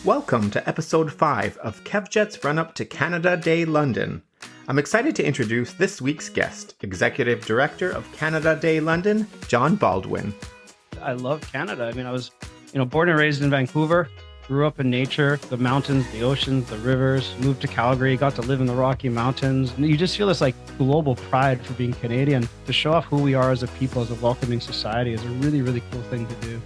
Welcome to episode 5 of Kevjet's run-up to Canada Day London. I'm excited to introduce this week's guest, Executive Director of Canada Day London, John Baldwin. I love Canada. I mean, I was, born and raised in Vancouver, grew up in nature, the mountains, the oceans, the rivers, moved to Calgary, got to live in the Rocky Mountains. And you just feel this global pride for being Canadian. To show off who we are as a people, as a welcoming society is a really, really cool thing to do.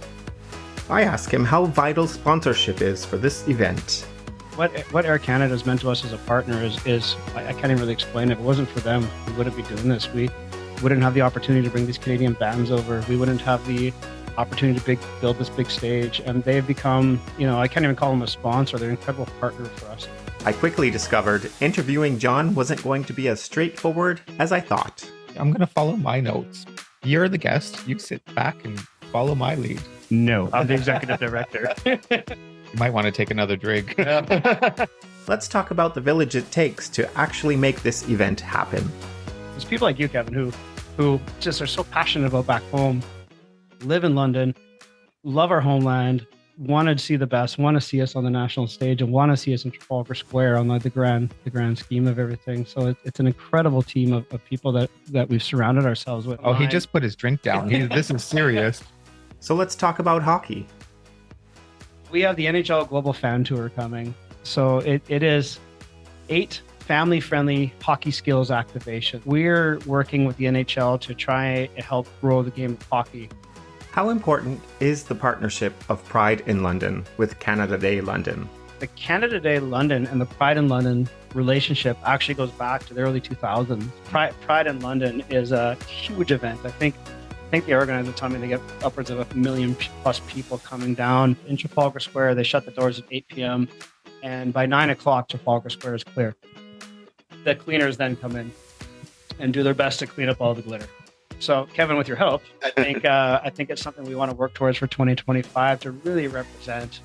I ask him how vital sponsorship is for this event. What Air Canada has meant to us as a partner is I can't even really explain it. If it wasn't for them, we wouldn't be doing this. We wouldn't have the opportunity to bring these Canadian bands over. We wouldn't have the opportunity to build this big stage. And they've become, I can't even call them a sponsor. They're an incredible partner for us. I quickly discovered interviewing John wasn't going to be as straightforward as I thought. I'm going to follow my notes. You're the guest. You sit back and follow my lead. No, I'm the executive director. You might want to take another drink. Let's talk about the village it takes to actually make this event happen. There's people like you, Kevin, who just are so passionate about back home, live in London, love our homeland, want to see the best, want to see us on the national stage, and want to see us in Trafalgar Square on the grand scheme of everything. So it's an incredible team of people that we've surrounded ourselves with. Oh, he just put his drink down. This is serious. So let's talk about hockey. We have the NHL Global Fan Tour coming. So it is 8 family-friendly hockey skills activation. We're working with the NHL to try and help grow the game of hockey. How important is the partnership of Pride in London with Canada Day London? The Canada Day London and the Pride in London relationship actually goes back to the early 2000s. Pride in London is a huge event. I think the organizer told me they get upwards of 1 million plus people coming down in Trafalgar Square. They shut the doors at 8 p.m. and by 9 o'clock, Trafalgar Square is clear. The cleaners then come in and do their best to clean up all the glitter. So, Kevin, with your help, I think it's something we want to work towards for 2025 to really represent.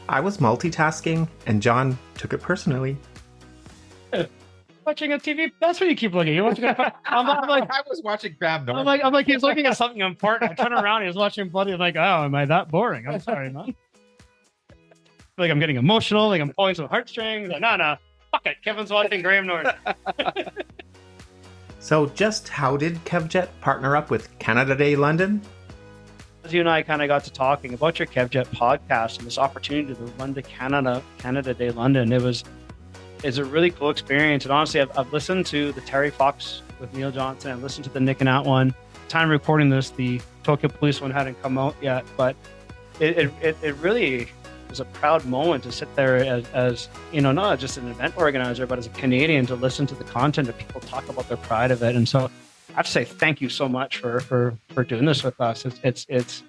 I was multitasking, and John took it personally. Watching a TV, that's what you keep looking. You're watching. I'm like, I was watching Graham Norton. I'm like, he's looking at something important. I turn around, he's watching Bloody. I'm like, oh, am I that boring? I'm sorry, man. Like I'm getting emotional. Like I'm pulling some heartstrings. Like, no, fuck it. Kevin's watching Graham Norton. So, just how did Kevjet partner up with Canada Day London? As you and I kind of got to talking about your Kevjet podcast and this opportunity to run to Canada Day London, it's a really cool experience. And honestly, I've listened to the Terry Fox with Neil Johnson. I've listened to the Nick and Nat one. Time recording this, the Tokyo Police one hadn't come out yet, but it really was a proud moment to sit there as not just an event organizer, but as a Canadian to listen to the content of people talk about their pride of it. And so I have to say thank you so much for doing this with us. It's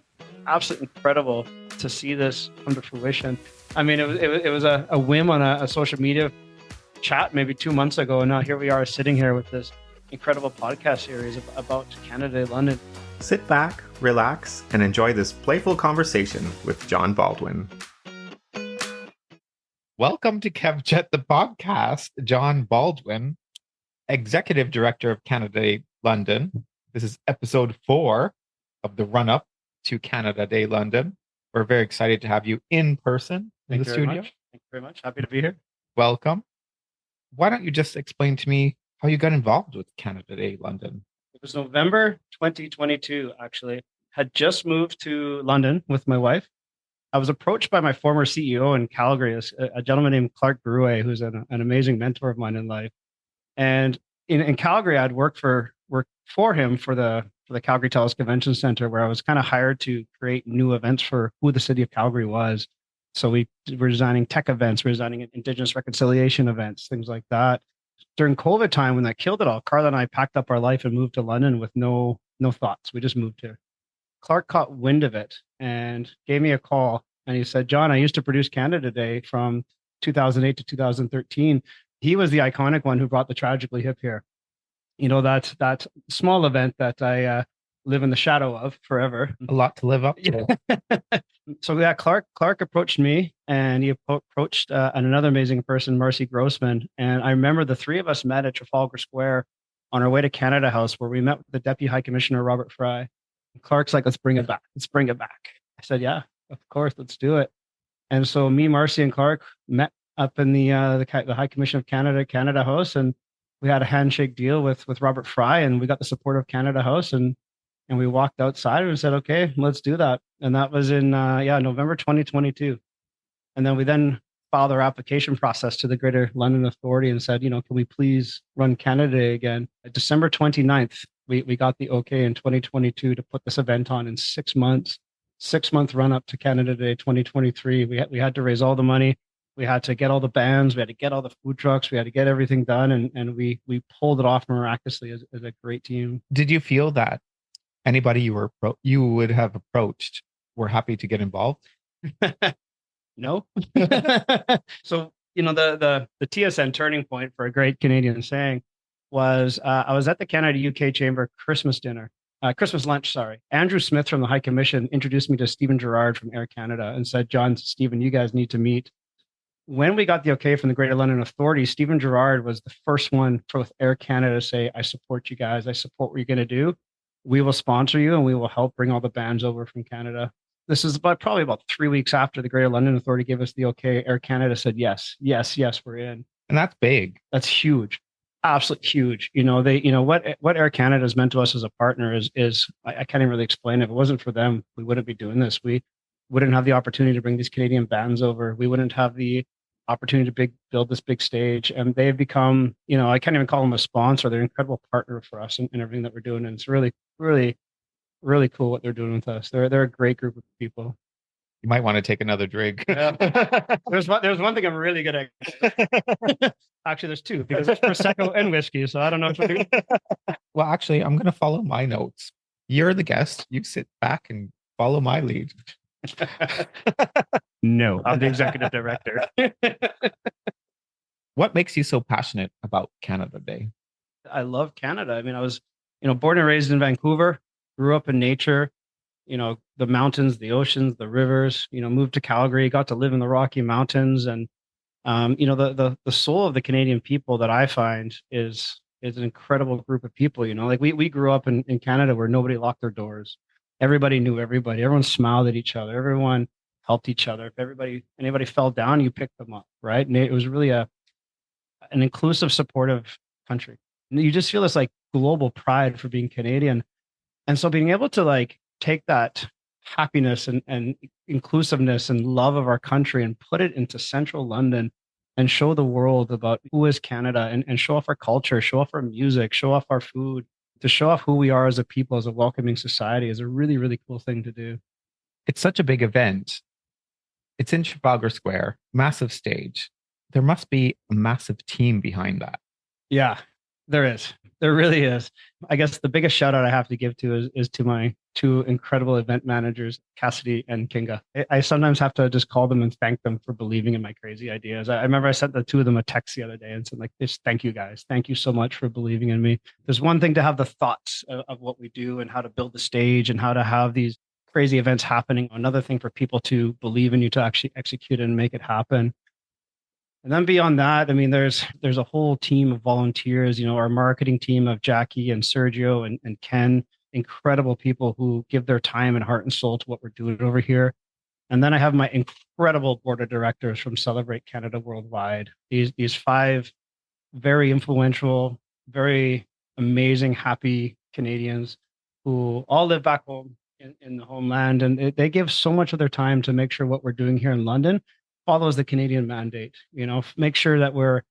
absolutely incredible to see this come to fruition. I mean, it was a whim on a social media chat maybe 2 months ago, and now here we are sitting here with this incredible podcast series about Canada Day London. Sit back, relax, and enjoy this playful conversation with John Baldwin. Welcome to Kevjet, the podcast. John Baldwin, Executive Director of Canada Day London. This is episode 4 of the run-up to Canada Day London. We're very excited to have you in person in the studio. Thank you very much. Happy to be here. Welcome. Why don't you just explain to me how you got involved with Canada Day London? It was November 2022, actually. Had just moved to London with my wife. I was approached by my former CEO in Calgary, a gentleman named Clark Brouet, who's an amazing mentor of mine in life. And in Calgary, I'd worked for him for the Calgary Telus Convention Center, where I was kind of hired to create new events for who the city of Calgary was. So we were designing tech events, we're designing Indigenous reconciliation events, things like that. During COVID time, when that killed it all, Carla and I packed up our life and moved to London with no thoughts. We just moved here. Clark caught wind of it and gave me a call. And he said, John, I used to produce Canada Day from 2008 to 2013. He was the iconic one who brought the Tragically Hip here. That small event that I live in the shadow of forever. A lot to live up to. So yeah, Clark approached me, and he approached another amazing person, Marcy Grossman. And I remember the three of us met at Trafalgar Square on our way to Canada House, where we met with the Deputy High Commissioner, Robert Fry. And Clark's like, let's bring it back. I said, yeah, of course, let's do it. And so me, Marcy, and Clark met up in the High Commission of Canada House, and we had a handshake deal with Robert Fry, and we got the support of Canada House, and we walked outside and said, okay, let's do that. And that was in November 2022. And then we filed our application process to the Greater London Authority and said, can we please run Canada Day again? December 29th, we got the okay in 2022 to put this event on in 6 months, 6-month run up to Canada Day 2023. We had to raise all the money. We had to get all the bands. We had to get all the food trucks. We had to get everything done. And we pulled it off miraculously as a great team. Did you feel that anybody you would have approached were happy to get involved? No. So, the TSN turning point, for a great Canadian saying, was I was at the Canada UK Chamber Christmas lunch, sorry. Andrew Smith from the High Commission introduced me to Stephen Gerrard from Air Canada and said, John, Stephen, you guys need to meet. When we got the okay from the Greater London Authority, Stephen Gerrard was the first one for Air Canada to say, I support you guys. I support what you're going to do. We will sponsor you and we will help bring all the bands over from Canada. This is probably about 3 weeks after the Greater London Authority gave us the okay. Air Canada said, yes, we're in. And that's big. That's huge. Absolutely huge. What Air Canada has meant to us as a partner is I can't even really explain it. If it wasn't for them, we wouldn't be doing this. We wouldn't have the opportunity to bring these Canadian bands over. We wouldn't have the opportunity to build this big stage. And they've become, I can't even call them a sponsor. They're an incredible partner for us in everything that we're doing. And it's really, really, really cool what they're doing with us. They're a great group of people. You might want to take another drink. There's one thing I'm really good at. Actually, there's two, because it's Prosecco and whiskey. So I don't know if I do. Well, actually, I'm going to follow my notes. You're the guest. You sit back and follow my lead. No, I'm the executive director. What makes you so passionate about Canada Day? I love Canada. I mean, I was, born and raised in Vancouver, grew up in nature, the mountains, the oceans, the rivers, moved to Calgary, got to live in the Rocky Mountains. And, the soul of the Canadian people that I find is an incredible group of people. Like we grew up in Canada where nobody locked their doors. Everybody knew everybody. Everyone smiled at each other. Everyone helped each other. If anybody fell down, you picked them up, right? And it was really an inclusive, supportive country. And you just feel this like global pride for being Canadian. And so being able to take that happiness and inclusiveness and love of our country and put it into central London and show the world about who is Canada and show off our culture, show off our music, show off our food, to show off who we are as a people, as a welcoming society, is a really, really cool thing to do. It's such a big event. It's in Trafalgar Square, massive stage. There must be a massive team behind that. Yeah, there is. There really is. I guess the biggest shout out I have to give to is to my two incredible event managers, Cassidy and Kinga. I sometimes have to just call them and thank them for believing in my crazy ideas. I remember I sent the two of them a text the other day and said, just thank you guys. Thank you so much for believing in me. There's one thing to have the thoughts of what we do and how to build the stage and how to have these crazy events happening. Another thing for people to believe in you, to actually execute and make it happen. And then beyond that, I mean, there's a whole team of volunteers, our marketing team of Jackie and Sergio and Ken, incredible people who give their time and heart and soul to what we're doing over here. And then I have my incredible board of directors from Celebrate Canada Worldwide. These 5 very influential, very amazing, happy Canadians who all live back home in the homeland. And they give so much of their time to make sure what we're doing here in London follows the Canadian mandate. Make sure that we're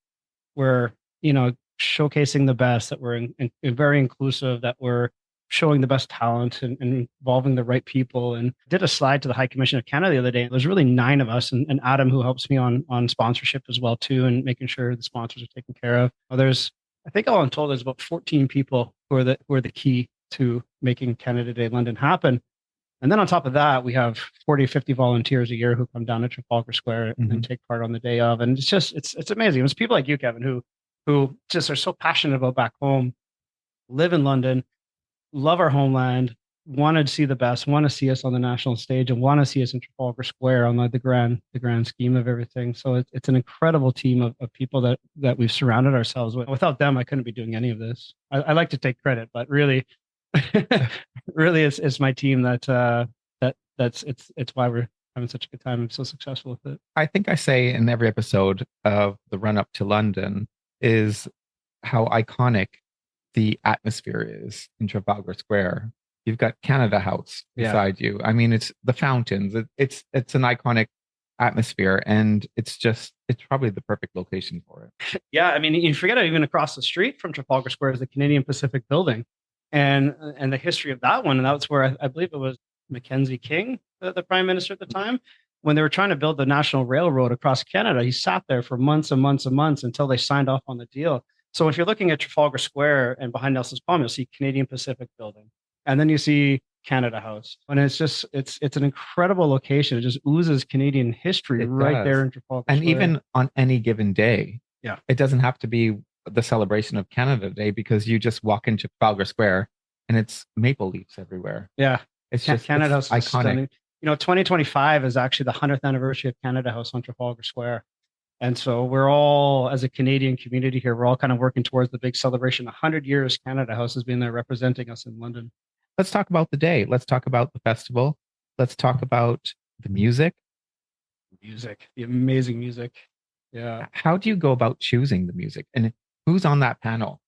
showcasing the best, that we're very inclusive, that we're showing the best talent and involving the right people. And did a slide to the High Commission of Canada the other day. There's really 9 of us, and Adam, who helps me on sponsorship as well too, and making sure the sponsors are taken care of. I think all in total, there's about 14 people who are the key to making Canada Day London happen. And then on top of that, we have 40, 50 volunteers a year who come down to Trafalgar Square and take part on the day of. And it's amazing. It's people like you, Kevin, who just are so passionate about back home, live in London, love our homeland, want to see the best, want to see us on the national stage, and want to see us in Trafalgar Square on the grand scheme of everything. So it's an incredible team of people that we've surrounded ourselves with. Without them, I couldn't be doing any of this. I like to take credit, but really, really, it's my team that's why having such a good time and so successful with it. I think I say in every episode of the run up to London is how iconic the atmosphere is in Trafalgar Square. You've got Canada House beside you. I mean, it's the fountains. It's an iconic atmosphere, and it's probably the perfect location for it. Yeah, I mean, you forget even across the street from Trafalgar Square is the Canadian Pacific Building, and the history of that one. And that's where I believe it was Mackenzie King, the prime minister at the time, when they were trying to build the National Railroad across Canada. He sat there for months and months and months until they signed off on the deal. So if you're looking at Trafalgar Square and behind Nelson's Palm, you'll see Canadian Pacific Building, and then you see Canada House. And it's just it's an incredible location. It just oozes Canadian history there in Trafalgar and Square. Even on any given day, it doesn't have to be the celebration of Canada Day, because you just walk into Trafalgar Square and it's maple leaves everywhere. It's just Canada House is iconic. stunning. 2025 is actually the 100th anniversary of Canada House on Trafalgar Square. And so we're all, as a Canadian community here, we're all kind of working towards the big celebration. 100 years Canada House has been there representing us in London. Let's talk about the day. Let's talk about the festival. Let's talk about the music. The amazing music. Yeah. How do you go about choosing the music? And who's on that panel?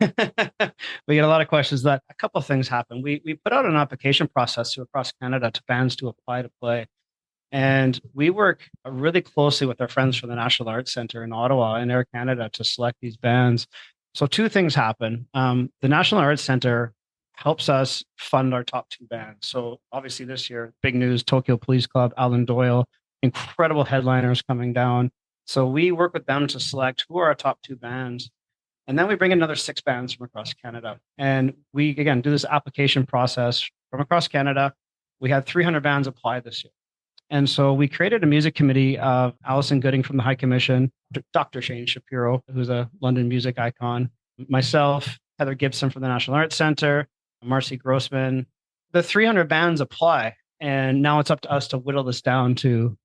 We get a lot of questions. That a couple of things happen. We put out an application process across Canada to bands to apply to play. And we work really closely with our friends from the National Arts Centre in Ottawa and Air Canada to select these bands. So two things happen. The National Arts Centre helps us fund our top two bands. So obviously this year, big news, Tokyo Police Club, Alan Doyle, incredible headliners coming down. So we work with them to select who are our top two bands. And then we bring another 6 bands from across Canada. And we, again, do this application process from across Canada. We had 300 bands apply this year. And so we created a music committee of Alison Gooding from the High Commission, Dr. Shane Shapiro, who's a London music icon, myself, Heather Gibson from the National Arts Centre, Marcy Grossman. The 300 bands apply, and now it's up to us to whittle this down to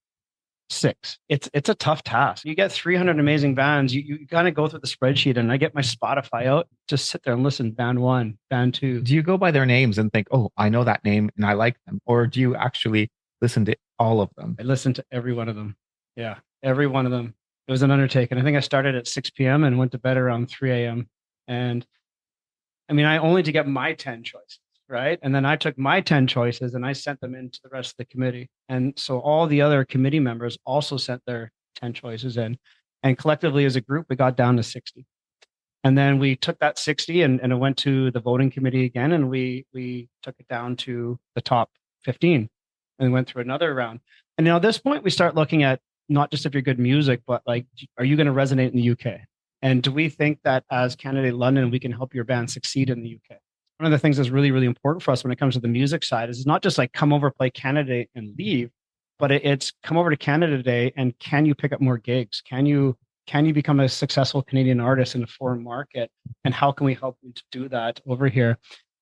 6. It's a tough task. You get 300 amazing bands. You kind of go through the spreadsheet, and I get my Spotify out, just sit there and listen. Band 1, band 2. Do you go by their names and think, oh, I know that name and I like them? Or do you actually listen to all of them? I listened to every one of them. Yeah, every one of them. It was an undertaking. I think I started at 6 p.m. and went to bed around 3 a.m. And I mean, I only to get my 10 choices, right? And then I took my 10 choices and I sent them into the rest of the committee. And so all the other committee members also sent their 10 choices in. And collectively as a group, we got down to 60. And then we took that 60 and it went to the voting committee again. And we took it down to the top 15 and went through another round. And at this point, we start looking at not just if you're good music, but like, are you going to resonate in the UK? And do we think that as Canada Day London, we can help your band succeed in the UK? One of the things that's really, really important for us when it comes to the music side is it's not just like come over, play Canada Day and leave, but it's come over to Canada Day and can you pick up more gigs? Can you become a successful Canadian artist in a foreign market? And how can we help you to do that over here?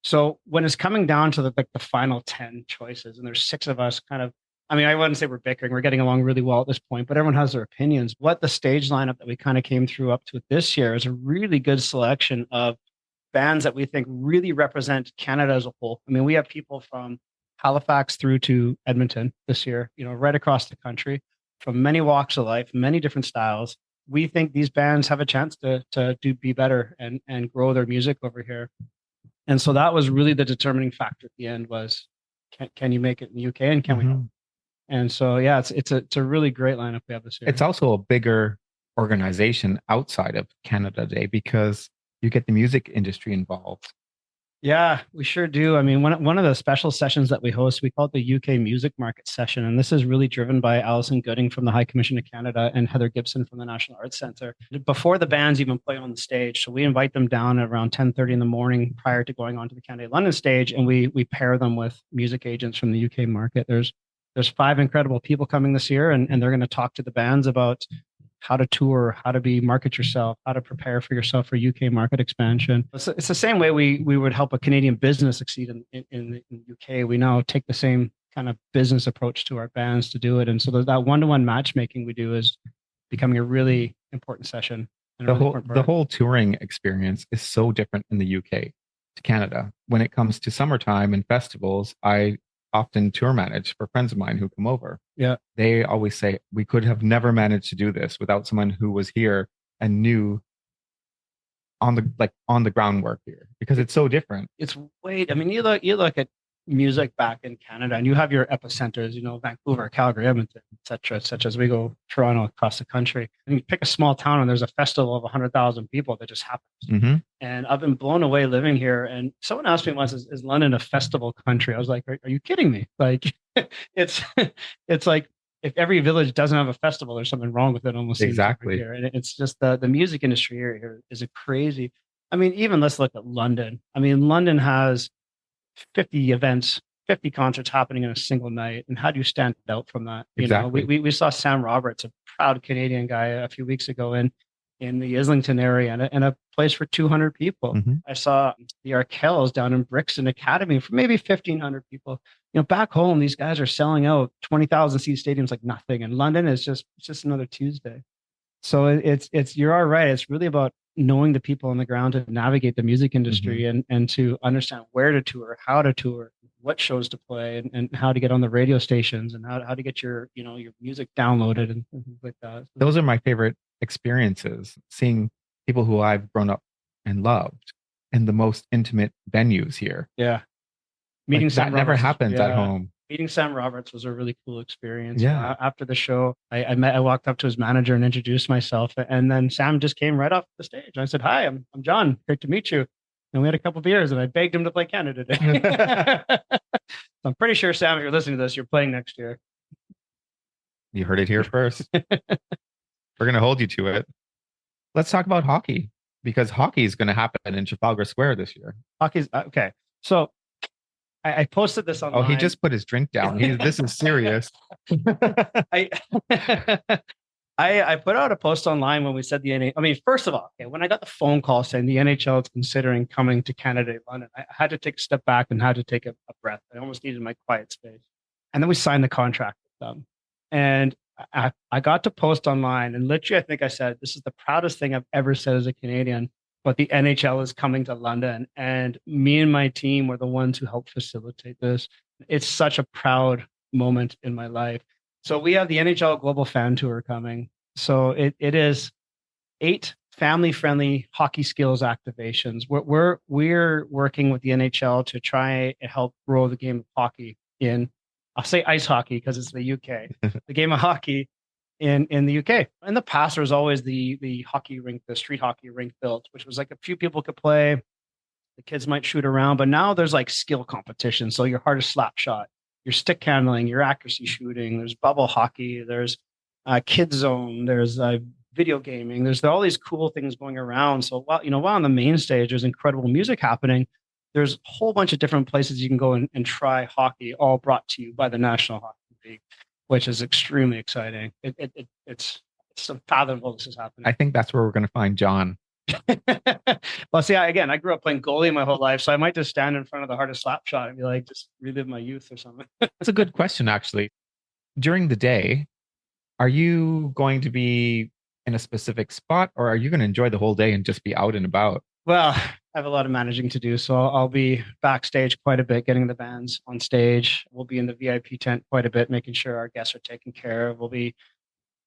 So when it's coming down to the final 10 choices, and there's 6 of us kind of, I mean, I wouldn't say we're bickering. We're getting along really well at this point, but everyone has their opinions. What the stage lineup that we kind of came through up to this year is a really good selection of bands that we think really represent Canada as a whole. I mean, we have people from Halifax through to Edmonton this year, right across the country, from many walks of life, many different styles. We think these bands have a chance to be better and grow their music over here. And so that was really the determining factor at the end was, can you make it in the UK and can we help? And so, yeah, it's a really great lineup we have this year. It's also a bigger organization outside of Canada Day because you get the music industry involved. Yeah, we sure do. I mean, one of the special sessions that we host, we call it the UK Music Market Session. And this is really driven by Alison Gooding from the High Commission of Canada and Heather Gibson from the National Arts Centre. Before the bands even play on the stage, so we invite them down at around 10:30 in the morning prior to going on to the Canada Day London stage, and we pair them with music agents from the UK market. There's 5 incredible people coming this year, and they're going to talk to the bands about how to tour, how to market yourself, how to prepare for yourself for UK market expansion. It's the same way we would help a Canadian business succeed in the UK. We now take the same kind of business approach to our bands to do it. And so that one-to-one matchmaking we do is becoming a really important session. The whole touring experience is so different in the UK to Canada. When it comes to summertime and festivals, I often tour manage for friends of mine who come over. Yeah. They always say we could have never managed to do this without someone who was here and knew on the groundwork here, because it's so different. It's I mean, you look at music back in Canada, and you have your epicenters, Vancouver, Calgary, Edmonton, etc., such as we go Toronto, across the country. And you pick a small town, and there's a festival of 100,000 people that just happens. Mm-hmm. And I've been blown away living here. And someone asked me once, "Is London a festival country?" I was like, "Are you kidding me?" Like, it's like if every village doesn't have a festival, there's something wrong with it. Almost exactly here, and it's just the music industry here is a crazy. I mean, even let's look at London. I mean, London has 50 events, 50 concerts happening in a single night. And how do you stand out from that? Exactly. We saw Sam Roberts, a proud Canadian guy, a few weeks ago in the Islington area, and a place for 200 people. Mm-hmm. I saw the Arkells down in Brixton Academy for maybe 1,500 people. Back home, these guys are selling out 20,000 seat stadiums like nothing. And London is just another Tuesday. So you're all right. It's really about knowing the people on the ground to navigate the music industry, mm-hmm. and to understand where to tour, how to tour, what shows to play, and how to get on the radio stations, and how to get your music downloaded and things like that. Those are my favorite experiences, seeing people who I've grown up and loved in the most intimate venues here. Yeah. Meeting that never happens at home. Meeting Sam Roberts was a really cool experience. Yeah. After the show, I walked up to his manager and introduced myself, and then Sam just came right off the stage. I said, "Hi, I'm John. Great to meet you." And we had a couple of beers, and I begged him to play Canada Day. I'm pretty sure, Sam, if you're listening to this, you're playing next year. You heard it here first. We're going to hold you to it. Let's talk about hockey, because hockey is going to happen in Trafalgar Square this year. Hockey's okay. So I posted this online. Oh, he just put his drink down. This is serious. I put out a post online when we said the NHL. I mean, first of all, okay, when I got the phone call saying the NHL is considering coming to Canada, London, I had to take a step back and had to take a breath. I almost needed my quiet space. And then we signed the contract with them. And I got to post online, and literally, I think I said, "This is the proudest thing I've ever said as a Canadian, but the NHL is coming to London." And me and my team were the ones who helped facilitate this. It's such a proud moment in my life. So we have the NHL Global Fan Tour coming. So it is 8 family-friendly hockey skills activations. We're working with the NHL to try and help grow the game of hockey in, I'll say ice hockey because it's the UK, the game of hockey in the UK. In the past, there was always the hockey rink, the street hockey rink built, which was like a few people could play. The kids might shoot around, but now there's like skill competition. So your hardest slap shot, your stick handling, your accuracy shooting, there's bubble hockey, there's kid zone, there's video gaming, there's all these cool things going around. So while on the main stage there's incredible music happening, there's a whole bunch of different places you can go and try hockey, all brought to you by the National Hockey League, which is extremely exciting. It's unfathomable this is happening. I think that's where we're going to find John. Well, see, I grew up playing goalie my whole life, so I might just stand in front of the hardest slap shot and be like, just relive my youth or something. That's a good question, actually. During the day, are you going to be in a specific spot, or are you going to enjoy the whole day and just be out and about? Well, I have a lot of managing to do, so I'll be backstage quite a bit, getting the bands on stage. We'll be in the VIP tent quite a bit, making sure our guests are taken care of. We'll be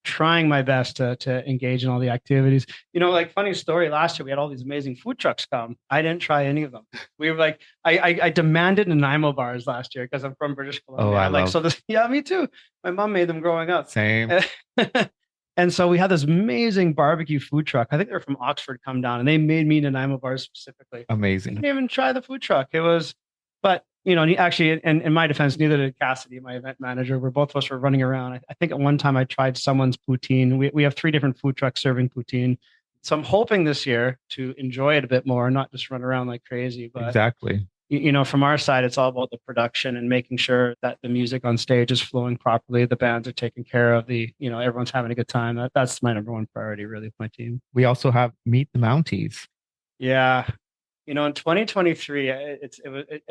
trying my best to engage in all the activities. Like funny story, last year we had all these amazing food trucks come. I didn't try any of them. We were like, I demanded Nanaimo bars last year because I'm from British Columbia. Oh, I love. So this, yeah, me too. My mom made them growing up. Same. And so we had this amazing barbecue food truck. I think they're from Oxford come down, and they made me Nanaimo bars specifically. Amazing. I didn't even try the food truck. It was, but actually, in my defense, neither did Cassidy, my event manager. Where both of us were running around. I think at one time I tried someone's poutine. We have 3 different food trucks serving poutine. So I'm hoping this year to enjoy it a bit more, not just run around like crazy. But exactly. From our side, it's all about the production and making sure that the music on stage is flowing properly. The bands are taken care of. Everyone's having a good time. That's my number one priority, really, with my team. We also have Meet the Mounties. Yeah. In 2023,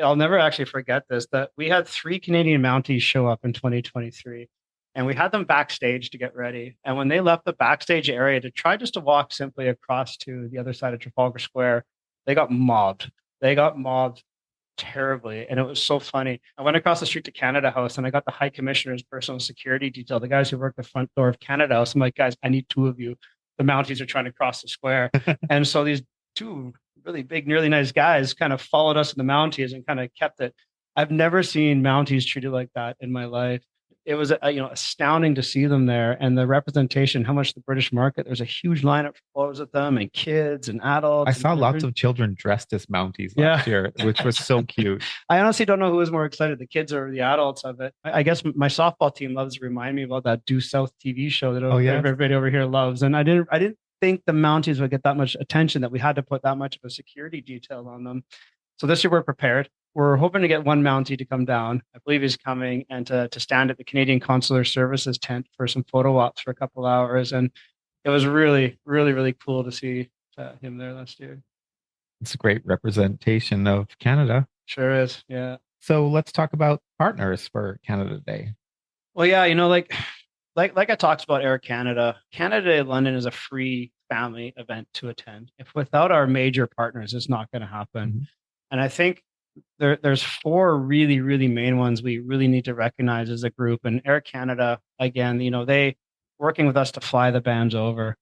I'll never actually forget this, that we had 3 Canadian Mounties show up in 2023, and we had them backstage to get ready. And when they left the backstage area to try just to walk simply across to the other side of Trafalgar Square, they got mobbed. terribly. And it was so funny. I went across the street to Canada House and I got the High Commissioner's personal security detail, the guys who work the front door of Canada House. I'm like, guys, I need two of you. The Mounties are trying to cross the square. And so these two really big, really nice guys kind of followed us in the Mounties and kind of kept it. I've never seen Mounties treated like that in my life. It was astounding to see them there, and the representation, how much the British market. There's a huge lineup for photos with them and kids and adults. I saw lots of children dressed as Mounties last year, which was so cute. I honestly don't know who was more excited, the kids or the adults of it. I guess my softball team loves to remind me about that Due South TV show that everybody over here loves. And I didn't think the Mounties would get that much attention, that we had to put that much of a security detail on them. So this year we're prepared. We're hoping to get one Mountie to come down. I believe he's coming, and to stand at the Canadian Consular Services tent for some photo ops for a couple hours. And it was really, really, really cool to see him there last year. It's a great representation of Canada. Sure is, yeah. So let's talk about partners for Canada Day. Well, yeah, like I talked about Air Canada, Canada Day London is a free family event to attend. If without our major partners, it's not going to happen. Mm-hmm. And I think there's four really, really main ones we really need to recognize as a group. And Air Canada, again, they working with us to fly the bands over.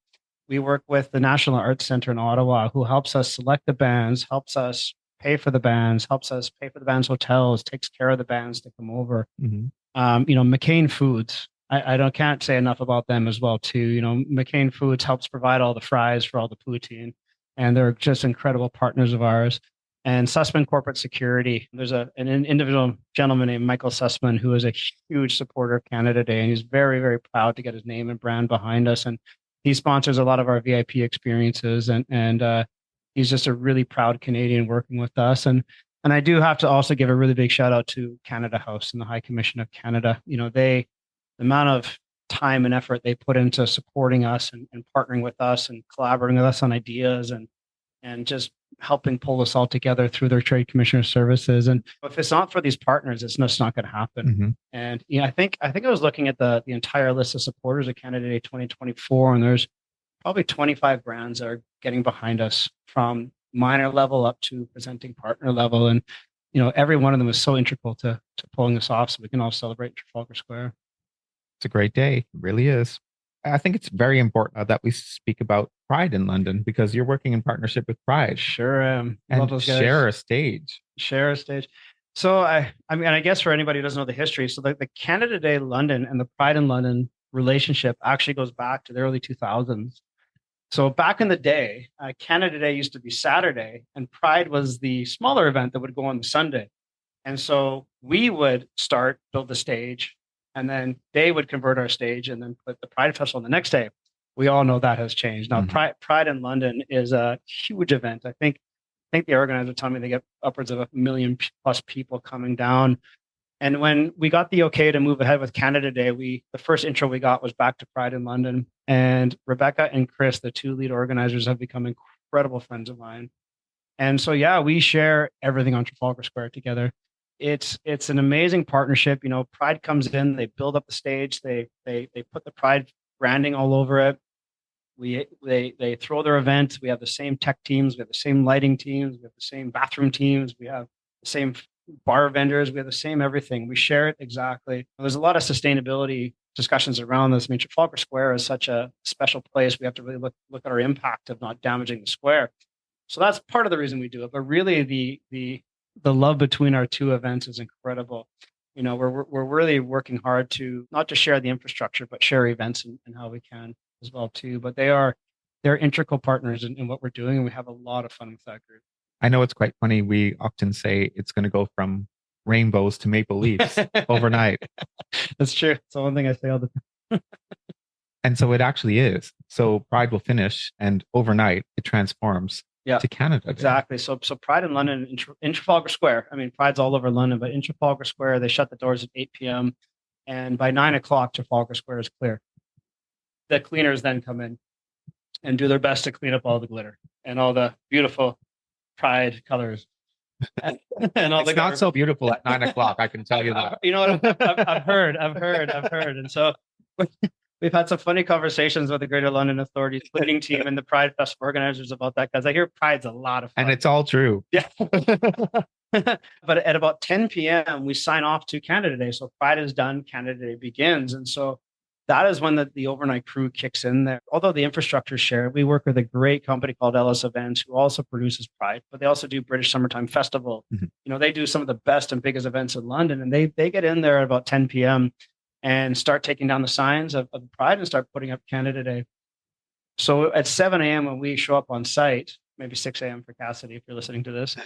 We work with the National Arts Centre in Ottawa, who helps us select the bands, helps us pay for the bands, helps us pay for the bands' hotels, takes care of the bands to come over. Mm-hmm. McCain Foods, I can't say enough about them as well too. McCain Foods helps provide all the fries for all the poutine, and they're just incredible partners of ours. And Sussman Corporate Security, there's an individual gentleman named Michael Sussman who is a huge supporter of Canada Day, and he's very, very proud to get his name and brand behind us. And he sponsors a lot of our VIP experiences, and he's just a really proud Canadian working with us. And I do have to also give a really big shout out to Canada House and the High Commission of Canada. The amount of time and effort they put into supporting us and partnering with us and collaborating with us on ideas and just helping pull us all together through their trade commissioner services. And if it's not for these partners, it's just not going to happen. Mm-hmm. And I think I was looking at the entire list of supporters of Canada Day 2024, and there's probably 25 brands that are getting behind us, from minor level up to presenting partner level. And every one of them is so integral to pulling this off, so we can all celebrate Trafalgar Square. It's a great day. It really is. I think it's very important that we speak about Pride in London, because you're working in partnership with Pride. Sure am. And share a stage. So I guess for anybody who doesn't know the history, so the Canada Day London and the Pride in London relationship actually goes back to the early 2000s. So back in the day, Canada Day used to be Saturday, and Pride was the smaller event that would go on the Sunday. And so we would build the stage, and then they would convert our stage and then put the Pride Festival on the next day. We all know that has changed. Now, mm-hmm. Pride in London is a huge event. I think the organizer told me they get upwards of 1 million plus people coming down. And when we got the okay to move ahead with Canada Day, the first intro we got was back to Pride in London. And Rebecca and Chris, the two lead organizers, have become incredible friends of mine. And so, yeah, we share everything on Trafalgar Square together. It's an amazing partnership. Pride comes in, they build up the stage, they put the Pride branding all over it. They throw their events. We have the same tech teams, we have the same lighting teams, we have the same bathroom teams, we have the same bar vendors, we have the same everything. We share it exactly. There's a lot of sustainability discussions around this. Trafalgar Square is such a special place. We have to really look at our impact of not damaging the square. So that's part of the reason we do it. But really, the love between our two events is incredible. We're really working hard to not just share the infrastructure, but share events and how we can as well too. But they're integral partners in what we're doing, and we have a lot of fun with that group. I know it's quite funny. We often say it's going to go from rainbows to maple leaves overnight. That's true. It's the one thing I say all the time. And so it actually is. So Pride will finish, and overnight it transforms to Canada. Exactly. So Pride in London, in Trafalgar Square. Pride's all over London, but in Trafalgar Square, they shut the doors at 8 p.m. And by 9 o'clock, Trafalgar Square is clear. The cleaners then come in and do their best to clean up all the glitter and all the beautiful Pride colors. And all it's not so beautiful at 9 o'clock, I can tell you that. You know what? I've heard. And so we we've had some funny conversations with the Greater London Authorities planning team and the Pride Festival organizers about that, because I hear Pride's a lot of fun. And it's all true. Yeah. But at about 10 p.m., we sign off to Canada Day. So Pride is done, Canada Day begins. And so that is when the overnight crew kicks in there. Although the infrastructure is shared, we work with a great company called Ellis Events, who also produces Pride, but they also do British Summertime Festival. They do some of the best and biggest events in London, and they get in there at about 10 p.m. and start taking down the signs of Pride and start putting up Canada Day. So at 7 a.m. when we show up on site, maybe 6 a.m. for Cassidy, if you're listening to this,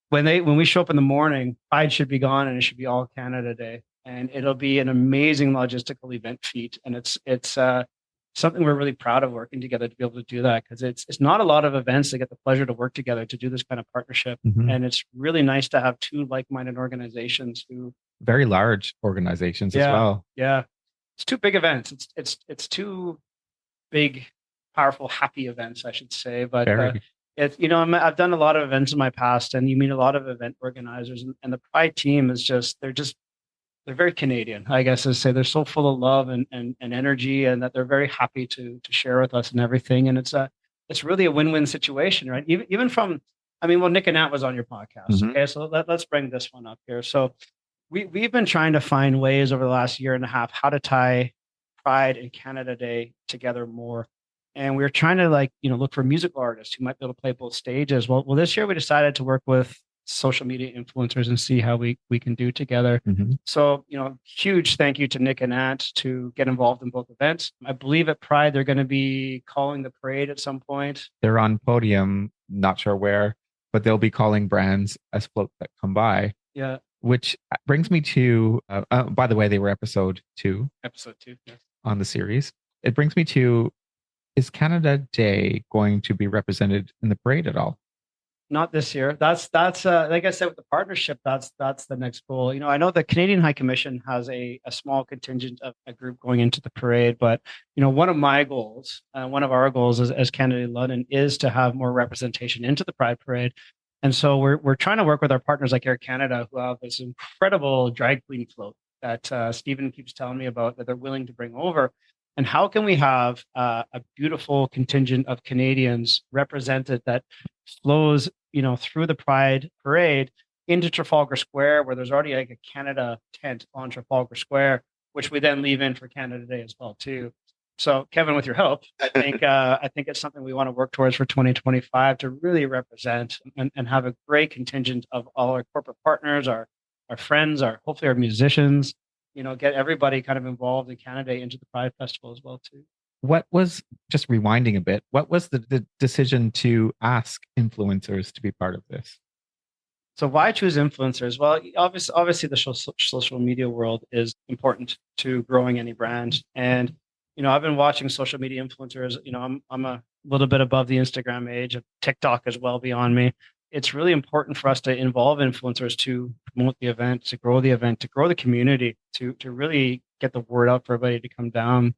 when we show up in the morning, Pride should be gone and it should be all Canada Day. And it'll be an amazing logistical event feat. And it's something we're really proud of working together to be able to do that, because it's not a lot of events that get the pleasure to work together to do this kind of partnership. And it's really nice to have two like-minded organizations who very large organizations as well. Yeah. It's two big events. It's two big, powerful, happy events, I should say. But I've done a lot of events in my past, and you meet a lot of event organizers, and the Pride team is they're very Canadian, I guess, to say. They're so full of love and energy, and that they're very happy to share with us and everything. And it's really a win-win situation, right? Even from, Nick and Nat was on your podcast. Okay, so let's bring this one up here. So we've been trying to find ways over the last year and a half how to tie Pride and Canada Day together more. And we were trying to look for musical artists who might be able to play both stages. Well, this year we decided to work with social media influencers and see how we can do together. So, huge thank you to Nick and Nat to get involved in both events. I believe at Pride, they're going to be calling the parade at some point. They're on podium, not sure where, but they'll be calling brands as floats that come by. Yeah. Which brings me to, by the way, they were episode 2. Episode 2, yes. On the series. It brings me to, is Canada Day going to be represented in the parade at all? Not this year. That's like I said, with the partnership, that's the next goal. I know the Canadian High Commission has a small contingent of a group going into the parade, but one of my goals, one of our goals as Canada Day London, is to have more representation into the Pride Parade. And so we're trying to work with our partners like Air Canada, who have this incredible drag queen float that Stephen keeps telling me about, that they're willing to bring over. And how can we have a beautiful contingent of Canadians represented that flows, through the Pride Parade into Trafalgar Square, where there's already like a Canada tent on Trafalgar Square, which we then leave in for Canada Day as well too. So, Kevin, with your help, I think it's something we want to work towards for 2025 to really represent and have a great contingent of all our corporate partners, our friends, hopefully our musicians. Get everybody kind of involved in Canada Day into the Pride Festival as well too. What was, just rewinding a bit, what was the decision to ask influencers to be part of this? So why choose influencers? Well, obviously the social media world is important to growing any brand. And, I've been watching social media influencers. I'm a little bit above the Instagram age, of TikTok as well beyond me. It's really important for us to involve influencers to promote the event, to grow the community, to really get the word out for everybody to come down.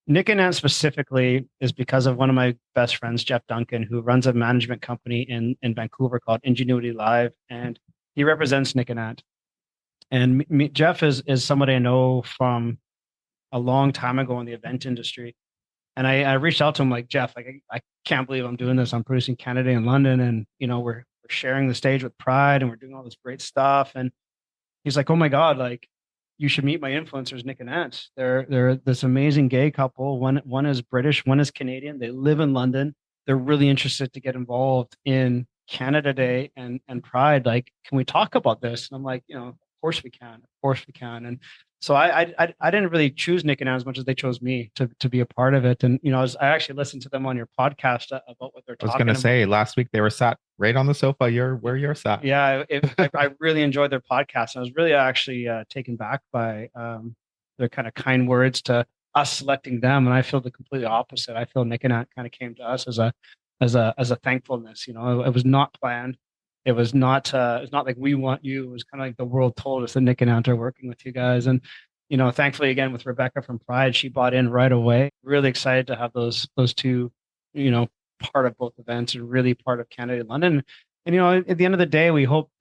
Nick and Nat specifically is because of one of my best friends, Jeff Duncan, who runs a management company in Vancouver called Ingenuity Live, and he represents Nick and Nat. And Jeff is somebody I know from a long time ago in the event industry. And I reached out to him like, Jeff, I can't believe I'm doing this. I'm producing Canada Day in London, and we're sharing the stage with Pride, and we're doing all this great stuff. And he's like, oh my God, you should meet my influencers, Nick and Nat. They're this amazing gay couple. One is British, one is Canadian. They live in London. They're really interested to get involved in Canada Day and Pride. Can we talk about this? And I'm like, of course we can. Of course we can. And so I didn't really choose Nick and Nat as much as they chose me to be a part of it. And I actually listened to them on your podcast about what they're talking about. I was going to say, last week they were sat right on the sofa where you're sat. Yeah, I really enjoyed their podcast. I was really actually taken back by their kind of kind words to us selecting them, and I feel the completely opposite. I feel Nick and Nat kind of came to us as a thankfulness. It was not planned. It was not like we want you. It was kind of like the world told us that Nick and Nat are working with you guys. And, thankfully, again, with Rebecca from Pride, she bought in right away. Really excited to have those two, part of both events and really part of Canada Day London. And, at the end of the day, we hope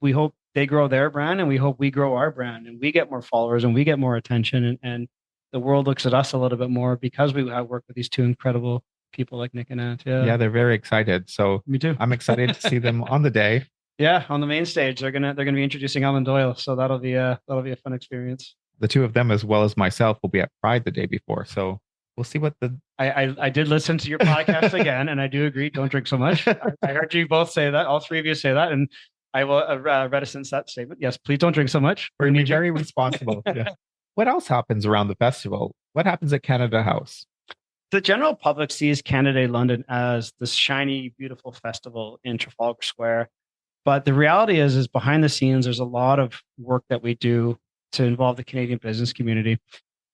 they grow their brand, and we hope we grow our brand, and we get more followers and we get more attention. And the world looks at us a little bit more because we have worked with these two incredible people like Nick and Ant. Yeah, they're very excited. So me too. I'm excited to see them on the day. Yeah, on the main stage, they're gonna be introducing Alan Doyle, so that'll be a fun experience. The two of them, as well as myself, will be at Pride the day before. So we'll see what the. I did listen to your podcast again, and I do agree. Don't drink so much. I heard you both say that. All three of you say that, and I will reticence that statement. Yes, please don't drink so much. We're going to be very responsible. Yeah. What else happens around the festival? What happens at Canada House? The general public sees Canada Day London as this shiny, beautiful festival in Trafalgar Square. But the reality is behind the scenes, there's a lot of work that we do to involve the Canadian business community.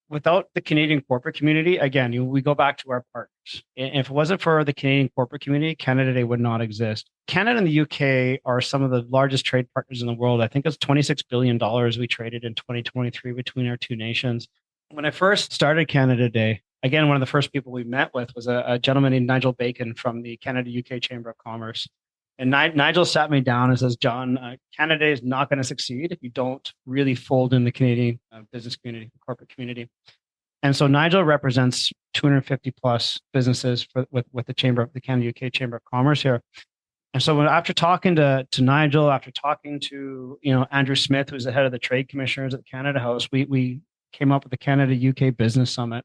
Without the Canadian corporate community, again, we go back to our partners. And if it wasn't for the Canadian corporate community, Canada Day would not exist. Canada and the UK are some of the largest trade partners in the world. I think it's $26 billion we traded in 2023 between our two nations. When I first started Canada Day, again, one of the first people we met with was a gentleman named Nigel Bacon from the Canada-UK Chamber of Commerce. And Nigel sat me down and says, John, Canada is not going to succeed if you don't really fold in the Canadian business community, corporate community. And so Nigel represents 250 plus businesses with the Canada-UK Chamber of Commerce here. And so after talking to Nigel, after talking to Andrew Smith, who's the head of the trade commissioners at the Canada House, we came up with the Canada-UK Business Summit.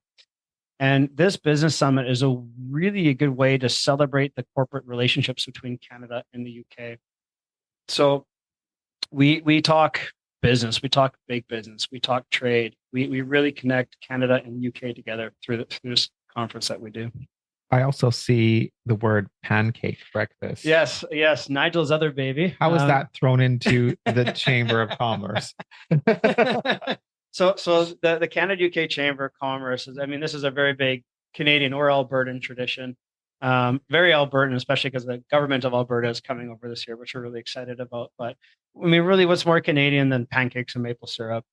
And this business summit is really a good way to celebrate the corporate relationships between Canada and the UK. So we talk business, we talk big business, we talk trade. We really connect Canada and the UK together through this conference that we do. I also see the word pancake breakfast. Yes, Nigel's other baby. How is that thrown into the Chamber of Commerce? So the Canada-UK Chamber of Commerce this is a very big Canadian or Albertan tradition. Very Albertan, especially because the government of Alberta is coming over this year, which we're really excited about. But really, what's more Canadian than pancakes and maple syrup?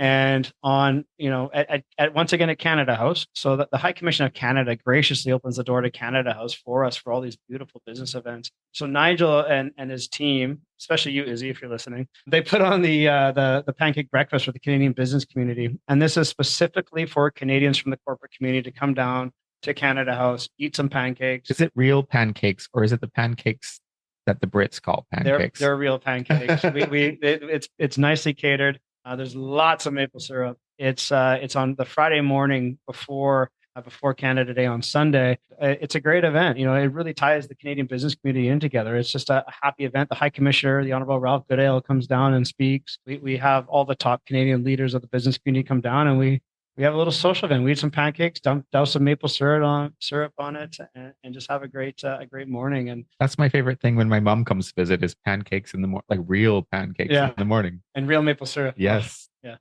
And on, at once again at Canada House, so that the High Commission of Canada graciously opens the door to Canada House for us for all these beautiful business events. So Nigel and his team, especially you, Izzy, if you're listening, they put on the pancake breakfast for the Canadian business community, and this is specifically for Canadians from the corporate community to come down to Canada House, eat some pancakes. Is it real pancakes, or is it the pancakes that the Brits call pancakes? They're real pancakes. It's nicely catered. There's lots of maple syrup. It's on the Friday morning before Canada Day on Sunday. It's a great event. It really ties the Canadian business community in together. It's just a happy event. The High Commissioner, the Honorable Ralph Goodale, comes down and speaks. We have all the top Canadian leaders of the business community come down, and we have a little social event. We eat some pancakes, douse some maple syrup on it, and just have a great morning. And that's my favorite thing when my mom comes to visit is pancakes in the morning, like real pancakes in the morning, and real maple syrup. Yes. Yeah.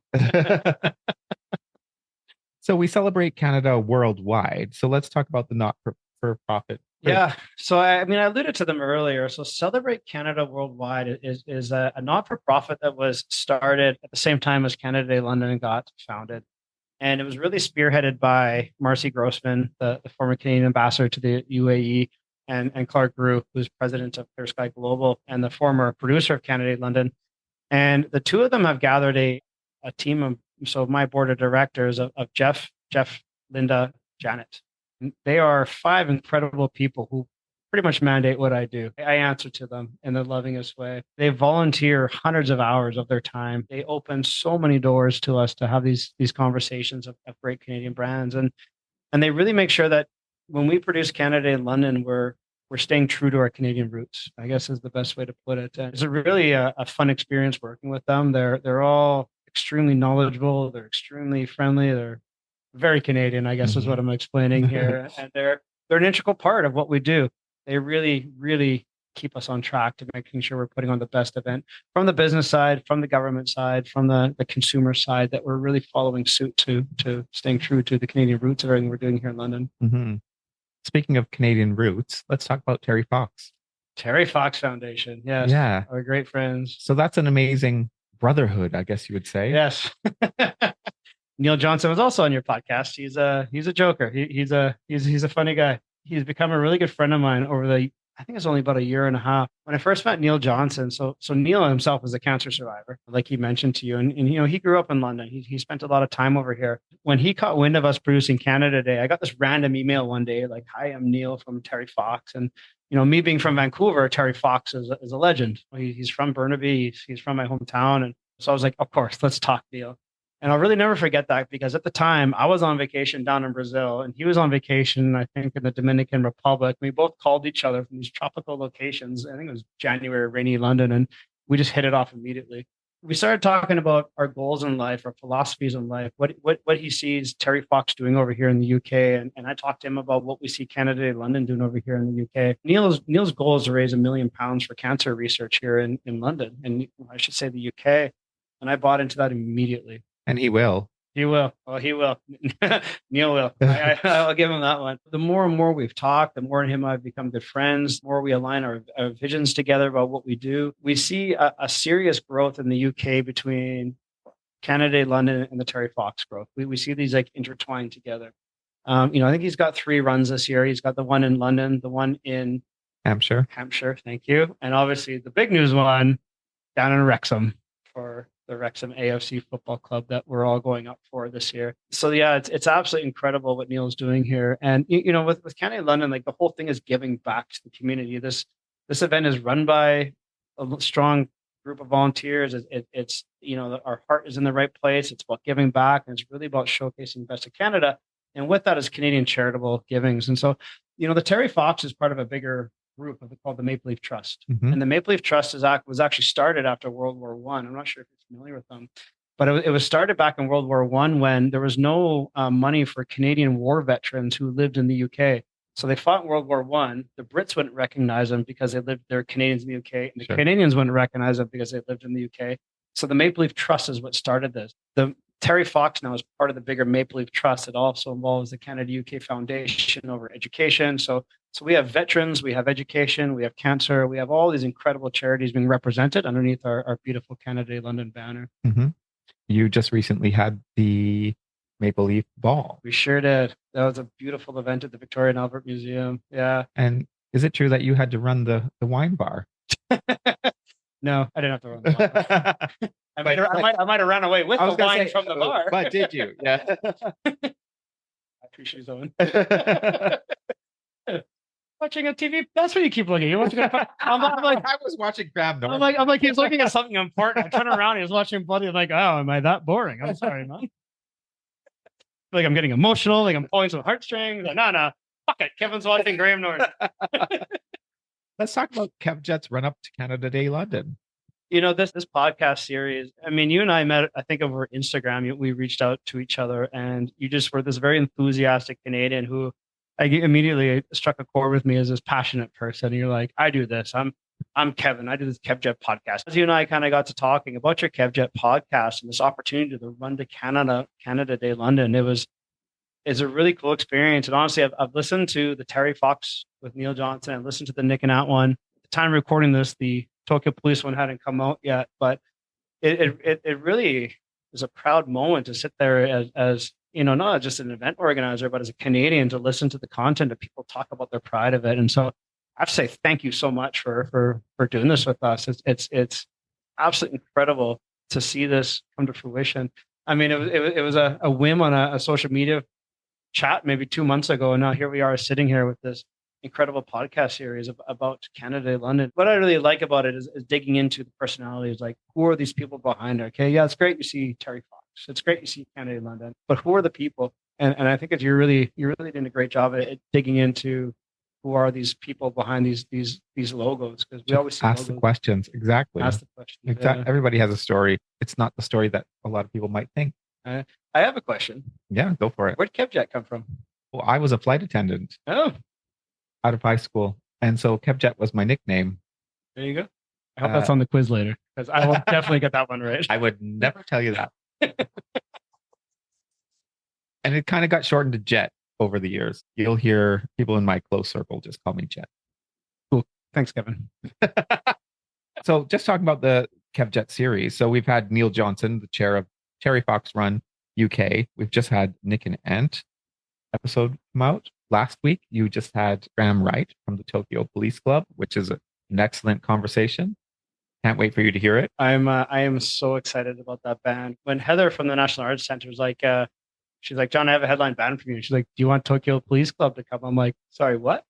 So we celebrate Canada worldwide. So let's talk about the not-for-profit. Yeah. So I alluded to them earlier. So Celebrate Canada Worldwide is a not-for-profit that was started at the same time as Canada Day London got founded. And it was really spearheaded by Marcy Grossman, the former Canadian ambassador to the UAE, and Clark Grew, who's president of Clear Sky Global and the former producer of Canada Day London. And the two of them have gathered a team of, so my board of directors of Jeff, Linda, Janet. And they are 5 incredible people who pretty much mandate what I do. I answer to them in the lovingest way. They volunteer hundreds of hours of their time. They open so many doors to us to have these conversations of great Canadian brands. And they really make sure that when we produce Canada in London, we're staying true to our Canadian roots, I guess is the best way to put it. And it's really a fun experience working with them. They're all extremely knowledgeable. They're extremely friendly. They're very Canadian, I guess is what I'm explaining here. And they're an integral part of what we do. They really, really keep us on track to making sure we're putting on the best event from the business side, from the government side, from the consumer side, that we're really following suit to staying true to the Canadian roots of everything we're doing here in London. Mm-hmm. Speaking of Canadian roots, let's talk about Terry Fox. Terry Fox Foundation. Yes. Yeah. Our great friends. So that's an amazing brotherhood, I guess you would say. Yes. Neil Johnson was also on your podcast. He's a joker. He's a funny guy. He's become a really good friend of mine over the I think it's only about a year and a half when I first met Neil Johnson. So Neil himself is a cancer survivor, like he mentioned to you, and he grew up in London. He spent a lot of time over here. When he caught wind of us producing Canada Day, I got this random email one day like, "Hi, I'm Neil from Terry Fox," and me being from Vancouver, Terry Fox is a legend. He's from Burnaby. He's from my hometown, and so I was like, "Of course, let's talk, Neil." And I'll really never forget that because at the time I was on vacation down in Brazil and he was on vacation, I think, in the Dominican Republic. We both called each other from these tropical locations. I think it was January, rainy London, and we just hit it off immediately. We started talking about our goals in life, our philosophies in life, what he sees Terry Fox doing over here in the UK. And I talked to him about what we see Canada Day London doing over here in the UK. Neil's goal is to raise £1 million for cancer research here in London, and I should say the UK. And I bought into that immediately. And he will. He will. Oh, he will. Neil will. I'll give him that one. The more and more we've talked, the more him and I have become good friends, the more we align our visions together about what we do. We see a serious growth in the UK between Canada Day London and the Terry Fox growth. We see these like intertwined together. I think he's got 3 runs this year. He's got the one in London, the one in Hampshire. Thank you. And obviously the big news one down in Wrexham for the Wrexham AFC Football Club that we're all going up for this year. So yeah, it's absolutely incredible what Neil's doing here. And with Canada London, like the whole thing is giving back to the community. This event is run by a strong group of volunteers. It's our heart is in the right place. It's about giving back, and it's really about showcasing best of Canada. And with that is Canadian charitable givings. And so, the Terry Fox is part of a bigger group called the Maple Leaf Trust. Mm-hmm. And the Maple Leaf Trust was actually started after World War I. I'm not sure if you're familiar with them, but it was started back in World War I when there was no money for Canadian war veterans who lived in the UK. So they fought in World War I. The Brits wouldn't recognize them because they're Canadians in the UK, and the Sure. Canadians wouldn't recognize them because they lived in the UK. So the Maple Leaf Trust is what started this. The Terry Fox now is part of the bigger Maple Leaf Trust. It also involves the Canada UK Foundation over education. So we have veterans, we have education, we have cancer, we have all these incredible charities being represented underneath our beautiful Canada Day London banner. Mm-hmm. You just recently had the Maple Leaf Ball. We sure did. That was a beautiful event at the Victoria and Albert Museum. Yeah. And is it true that you had to run the wine bar? No, I didn't have to run the wine. I might have ran away with the wine from the bar. But did you? Yeah. I appreciate Owen. Watching a TV. That's what you keep looking. You're watching. I'm like, I was watching Graham Norton. I'm like, he's looking at something important. I turn around, he's watching Bloody. I'm like, oh, am I that boring? I'm sorry, man. Like I'm getting emotional. Like I'm pulling some heartstrings. Like, no, fuck it. Kevin's watching Graham Norton. Let's talk about Kevjet's run up to Canada Day London. This podcast series, I mean, you and I met, I think, over Instagram. We reached out to each other, and you just were this very enthusiastic Canadian who immediately struck a chord with me as this passionate person. And you're like, I do this. I'm Kevin. I do this Kevjet podcast. As you and I kind of got to talking about your Kevjet podcast and this opportunity to run to Canada Day London, it's a really cool experience. And honestly, I've listened to the Terry Fox with Neil Johnson. I've listened to the Nick and Nat one. At the time of recording this, the Tokyo Police one hadn't come out yet, but it really is a proud moment to sit there as not just an event organizer, but as a Canadian to listen to the content of people talk about their pride of it. And so I have to say thank you so much for doing this with us. It's absolutely incredible to see this come to fruition. I mean, it was a whim on a social media chat maybe 2 months ago, and now here we are sitting here with this incredible podcast series about Canada Day London. What I really like about it is digging into the personalities, like who are these people behind it? Okay, yeah, it's great you see Terry Fox. It's great you see Canada Day London, but who are the people? And I think you're really doing a great job at digging into who are these people behind these logos, because we always see ask logos. The questions. Exactly. Ask the questions. Exactly. Yeah. Everybody has a story. It's not the story that a lot of people might think. I have a question. Yeah, go for it. Where'd Kevjet come from? Well, I was a flight attendant Oh, out of high school, and so Kevjet was my nickname. there you go. I hope that's on the quiz later, because I will definitely get that one right. I would never tell you that. And it kind of got shortened to Jet over the years. You'll hear people in my close circle just call me Jet. Cool. Thanks, Kevin. So just talking about the Kevjet series. So we've had Neil Johnson, the chair of Terry Fox Run UK. We've just had Nick and Ant episode come out. Last week, you just had Graham Wright from the Tokyo Police Club, which is an excellent conversation. Can't wait for you to hear it. I am so excited about that band. When Heather from the National Arts Center was like, she's like, John, I have a headline band for you. She's like, do you want Tokyo Police Club to come? I'm like, sorry, what?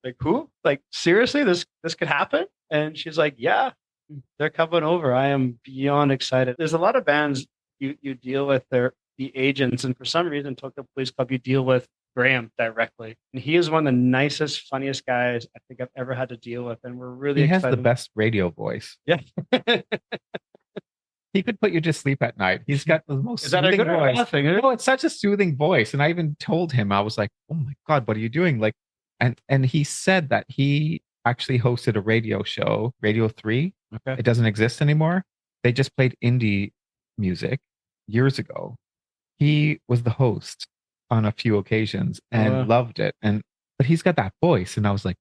Like, who? Like, seriously, this could happen? And she's like, yeah, they're coming over. I am beyond excited. There's a lot of bands you deal with the agents, and for some reason, Tokyo Police Club, you deal with Graham directly, and he is one of the nicest, funniest guys I think I've ever had to deal with, and we're really He has excited. the best radio voice. Yeah. He could put you to sleep at night. He's got the most Is that a soothing good or voice. bad thing? No, it's such a soothing voice. And I even told him, I was like, oh my God, what are you doing? Like, and he said that he actually hosted a radio show, Radio 3. Okay. It doesn't exist anymore. They just played indie music years ago. He was the host on a few occasions and loved it. But he's got that voice. And I was like,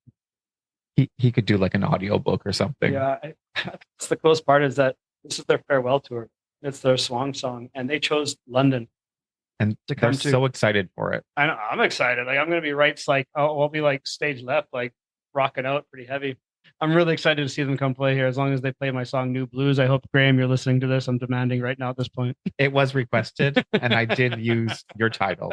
he could do like an audiobook or something. Yeah. It's the coolest part is that this is their farewell tour. It's their swan song, and they chose London. And they're so excited for it. I know, I'm excited. Like, I'm going to be right. Like, I'll be like stage left, like rocking out pretty heavy. I'm really excited to see them come play here. As long as they play my song New Blues. I hope, Graham, you're listening to this. I'm demanding right now at this point. It was requested, and I did use your title.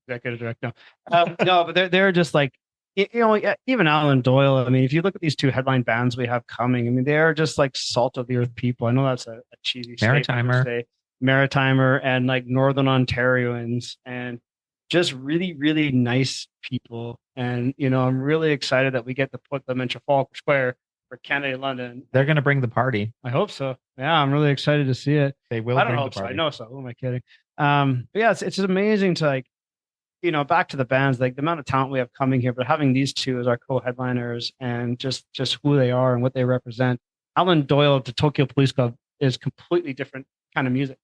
Executive director. No, but they're just like, even Alan Doyle. I mean, if you look at these two headline bands we have coming, I mean, they're just like salt of the earth people. I know that's a cheesy Maritimer. Maritimer and like Northern Ontarians, and just really, really nice people. And, I'm really excited that we get to put them in Trafalgar Square for Canada London. They're going to bring the party. I hope so. Yeah, I'm really excited to see it. They will. I don't hope so. I know so. Who am I kidding? But yeah, it's just amazing to like, back to the bands, like the amount of talent we have coming here, but having these two as our co-headliners and just who they are and what they represent. Alan Doyle to Tokyo Police Club is completely different kind of music,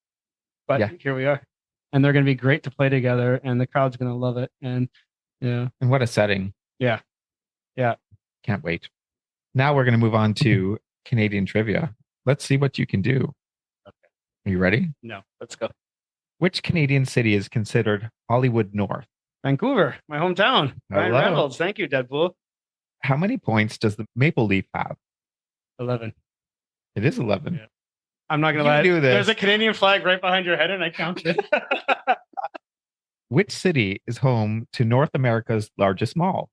but here we are, and they're going to be great to play together, and the crowd's going to love it. And and what a setting. Yeah. Can't wait. Now we're going to move on to Canadian trivia. Let's see what you can do. Okay. Are you ready? No, let's go. Which Canadian city is considered Hollywood North? Vancouver, my hometown. Ryan Hello. Reynolds. Thank you, Deadpool. How many points does the Maple Leaf have? 11. It is 11. Yeah. I'm not going to lie. Do this. There's a Canadian flag right behind your head, and I counted. Which city is home to North America's largest mall?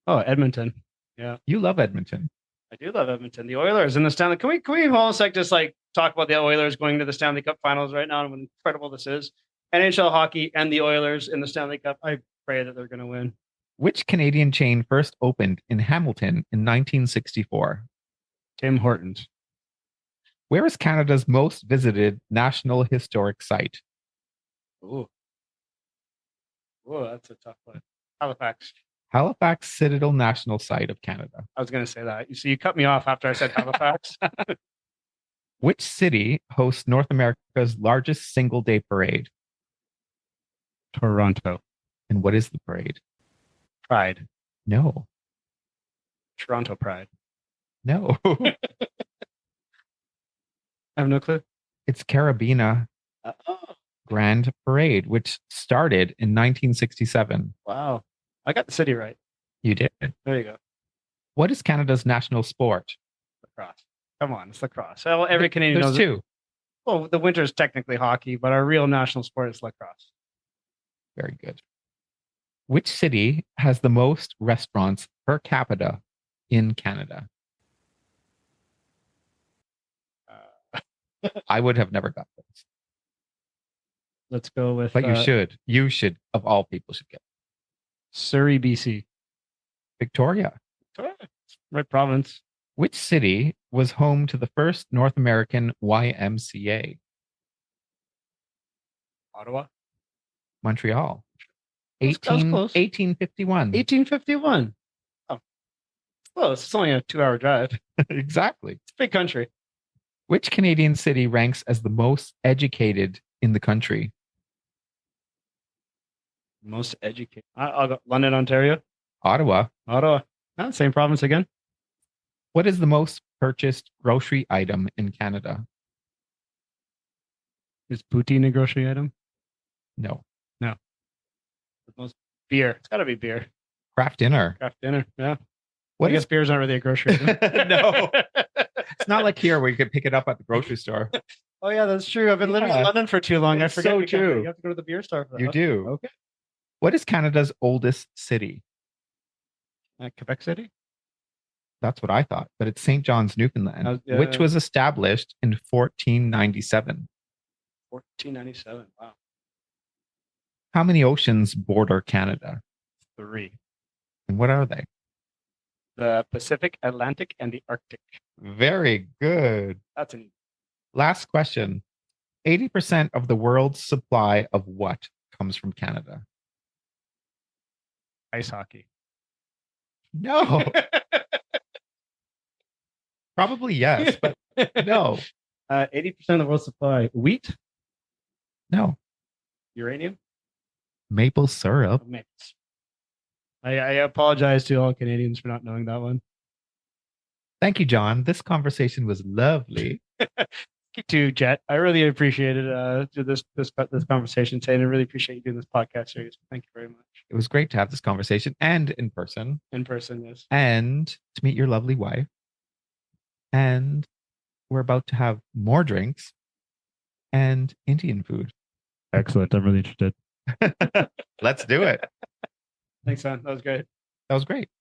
Oh, Edmonton. Yeah. You love Edmonton. I do love Edmonton. The Oilers in the Stanley. Can we hold a sec, just like talk about the Oilers going to the Stanley Cup Finals right now and what incredible this is. NHL hockey and the Oilers in the Stanley Cup. I pray that they're going to win. Which Canadian chain first opened in Hamilton in 1964? Tim Hortons. Where is Canada's most visited National Historic Site? Ooh, that's a tough one. Halifax. Halifax Citadel National Site of Canada. I was going to say that. You cut me off after I said Halifax. Which city hosts North America's largest single-day parade? Toronto. And what is the parade? Pride. No. Toronto Pride. No. I have no clue. It's Carabina Grand Parade, which started in 1967. Wow. I got the city right. You did. There you go. What is Canada's national sport? Lacrosse. Come on, it's lacrosse. Well, every Canadian There's knows two. It. Well, the winter is technically hockey, but our real national sport is lacrosse. Very good. Which city has the most restaurants per capita in Canada? I would have never got this. Let's go with. But you should. You should, of all people, should get Surrey, BC. Victoria. Right province. Which city was home to the first North American YMCA? Ottawa. Montreal. That was close. 1851. 1851. Oh, it's close. It's only a 2-hour drive. Exactly. It's a big country. Which Canadian city ranks as the most educated in the country? Most educated. I'll go London, Ontario. Ottawa. Same province again. What is the most purchased grocery item in Canada? Is poutine a grocery item? No. The most Beer. It's got to be beer. Craft dinner. Craft dinner. Yeah. What I is guess beer's not really a grocery. Is it? No. It's not like here where you can pick it up at the grocery store. Oh yeah, that's true. I've been living in Yeah. London for too long. I It's forget. so you true. have to go to the beer store for that. You do. Okay. What is Canada's oldest city? Quebec City. That's what I thought, but it's St. John's, Newfoundland, Yeah. which was established in 1497. 1497. Wow. How many oceans border Canada? 3. And what are they? The Pacific, Atlantic, and the Arctic. Very good. That's an Last question. 80% of the world's supply of what comes from Canada? ice hockey. No. Probably yes, but no. 80% of the world's supply. Wheat, No. uranium, Maple syrup. mix. I apologize to all Canadians for not knowing that one. Thank you, John. This conversation was lovely. You too, Jet. I really appreciated this conversation today, and I really appreciate you doing this podcast series. Thank you very much. It was great to have this conversation and in person, In person, yes. and to meet your lovely wife. And we're about to have more drinks and Indian food. Excellent. I'm really interested. Let's do it. Thanks, man. That was great. That was great.